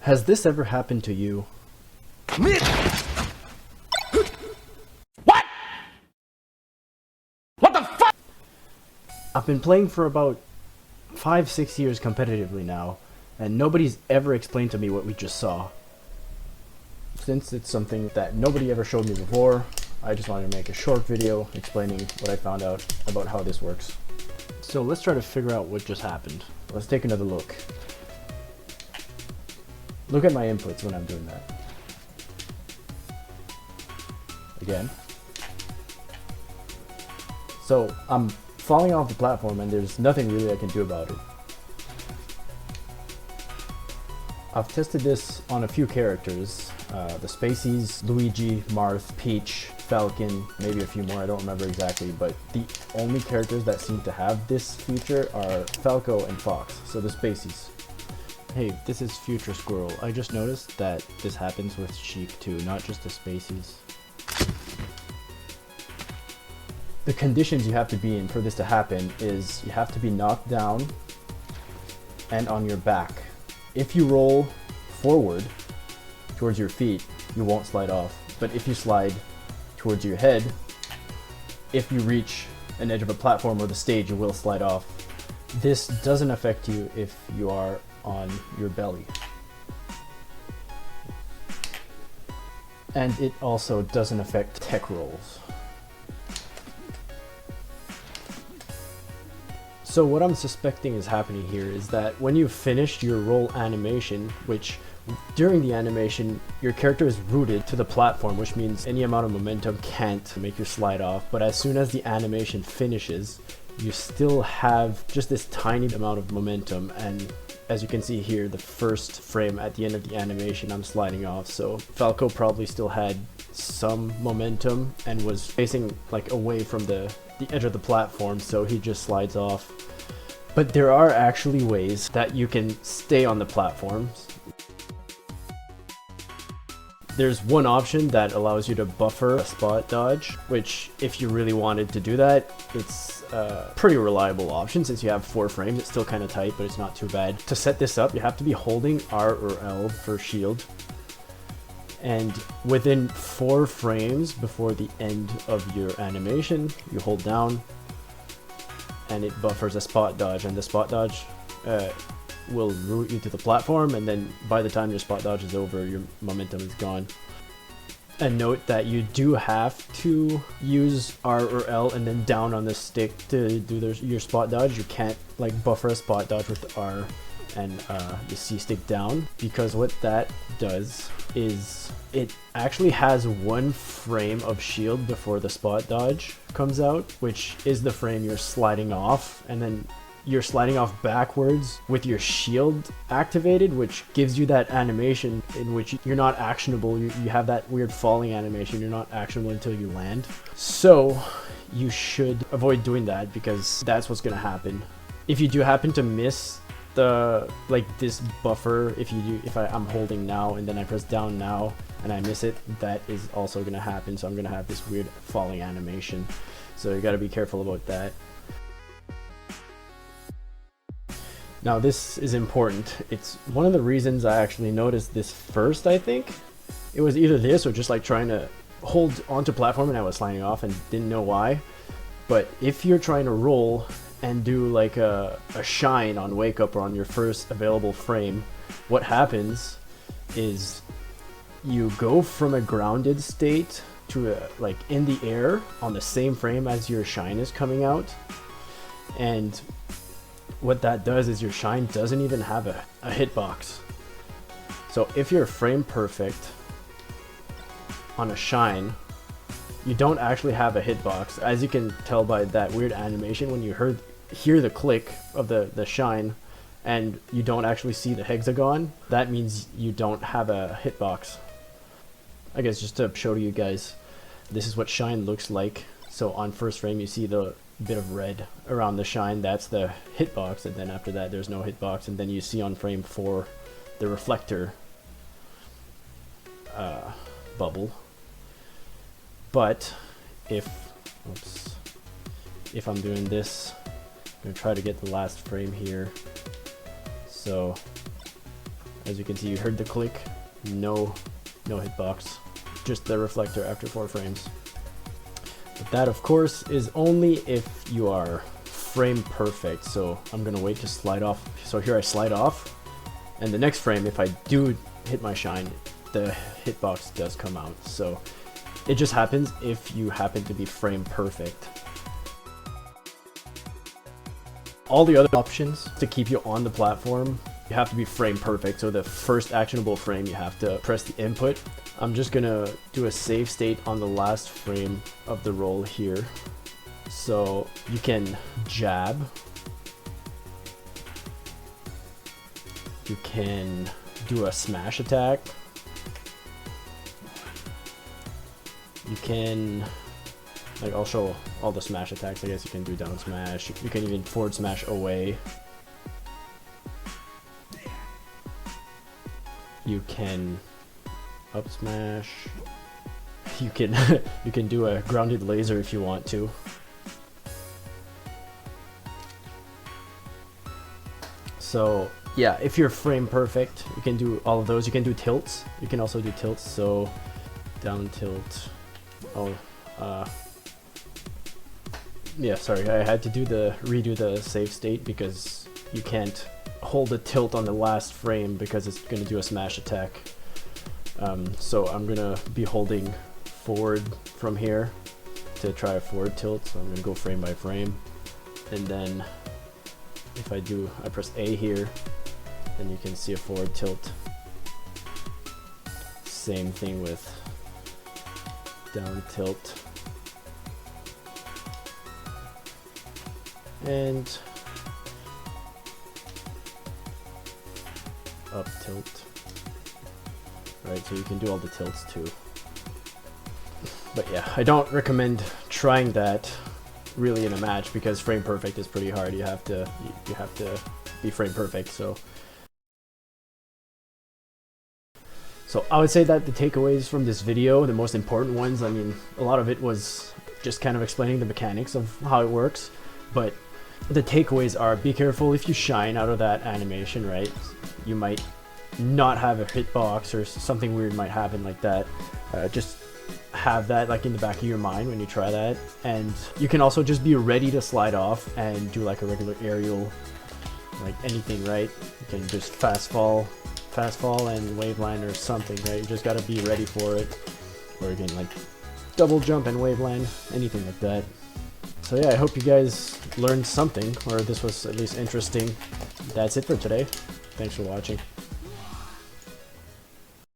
Has this ever happened to you? What? What the fuck? I've been playing for about 5-6 years competitively now, and nobody's ever explained to me what we just saw. Since it's something that nobody ever showed me before, I just wanted to make a short video explaining what I found out about how this works. So let's try to figure out what just happened. Let's take another look. Look at my inputs when I'm doing that. Again. So I'm falling off the platform and there's nothing really I can do about it. I've tested this on a few characters. The Spacies, Luigi, Marth, Peach, Falcon, maybe a few more, I don't remember exactly, but the only characters that seem to have this feature are Falco and Fox, so the Spacies. Hey, this is Future Squirrel. I just noticed that this happens with Sheik too, not just the Spacies. The conditions you have to be in for this to happen is you have to be knocked down and on your back. If you roll forward towards your feet, you won't slide off. But if you slide towards your head, if you reach an edge of a platform or the stage, you will slide off. This doesn't affect you if you are on your belly. And it also doesn't affect tech rolls. So what I'm suspecting is happening here is that when you finish your roll animation, which during the animation your character is rooted to the platform, which means any amount of momentum can't make you slide off, but as soon as the animation finishes you still have just this tiny amount of momentum, and as you can see here, the first frame at the end of the animation I'm sliding off, so Falco probably still had some momentum and was facing like away from the edge of the platform, so he just slides off. But there are actually ways that you can stay on the platforms. There's one option that allows you to buffer a spot dodge, which if you really wanted to do that, it's a pretty reliable option. Since you have 4 frames, it's still kind of tight, but it's not too bad. To set this up, you have to be holding R or L for shield. And within 4 frames before the end of your animation, you hold down and it buffers a spot dodge, and the spot dodge will route you to the platform, and then by the time your spot dodge is over, your momentum is gone. And note that you do have to use R or L and then down on the stick to do your spot dodge. You can't like buffer a spot dodge with R and the C stick down, because what that does is it actually has 1 frame of shield before the spot dodge comes out, which is the frame you're sliding off, and then you're sliding off backwards with your shield activated, which gives you that animation in which you're not actionable. You have that weird falling animation. You're not actionable until you land. So you should avoid doing that, because that's what's going to happen. If you do happen to miss this buffer, if I'm holding now and then I press down now and I miss it, that is also going to happen. So I'm going to have this weird falling animation. So you got to be careful about that. Now this is important. It's one of the reasons I actually noticed this first, I think. It was either this or just like trying to hold onto platform and I was sliding off and didn't know why. But if you're trying to roll and do like a shine on wake up or on your first available frame, what happens is you go from a grounded state to like in the air on the same frame as your shine is coming out. And what that does is your shine doesn't even have a hitbox. So if you're frame perfect on a shine, you don't actually have a hitbox. As you can tell by that weird animation, when you hear the click of the shine and you don't actually see the hexagon, that means you don't have a hitbox. I guess just to show you guys, this is what shine looks like. So on first frame you see the bit of red around the shine, that's the hitbox, and then after that there's no hitbox, and then you see on frame 4 the reflector bubble. But if I'm doing this, I'm gonna try to get the last frame here. So As you can see, you heard the click. No hitbox. Just the reflector after 4 frames. But that, of course, is only if you are frame perfect. So I'm gonna wait to slide off. So here I slide off, and the next frame, if I do hit my shine, the hitbox does come out. So it just happens if you happen to be frame perfect. All the other options to keep you on the platform, you have to be frame perfect. So the first actionable frame, you have to press the input. I'm just gonna do a save state on the last frame of the roll here. So you can jab. You can do a smash attack. You can, like, I'll show all the smash attacks. I guess you can do down smash. You can even forward smash away. You can up smash. You can you can do a grounded laser if you want to. So yeah, if you're frame perfect, you can do all of those. You can do tilts. You can also do tilts. So down tilt. Oh, yeah, sorry, I had to redo the save state because you can't hold a tilt on the last frame because it's going to do a smash attack. So I'm going to be holding forward from here to try a forward tilt. So I'm going to go frame by frame. And then if I press A here, then you can see a forward tilt. Same thing with down tilt. And up tilt. Right, so you can do all the tilts too. But yeah, I don't recommend trying that really in a match because frame perfect is pretty hard. You have to be frame perfect. So I would say that the takeaways from this video, the most important ones, I mean, a lot of it was just kind of explaining the mechanics of how it works, but the takeaways are: be careful if you shine out of that animation, right? You might not have a hitbox or something weird might happen like that. Just have that like in the back of your mind when you try that. And you can also just be ready to slide off and do like a regular aerial, like anything, right? You can just fast fall and wave land or something, right? You just gotta be ready for it. Or you can like double jump and wave land, anything like that. So yeah, I hope you guys learned something, or this was at least interesting. That's it for today. Thanks for watching.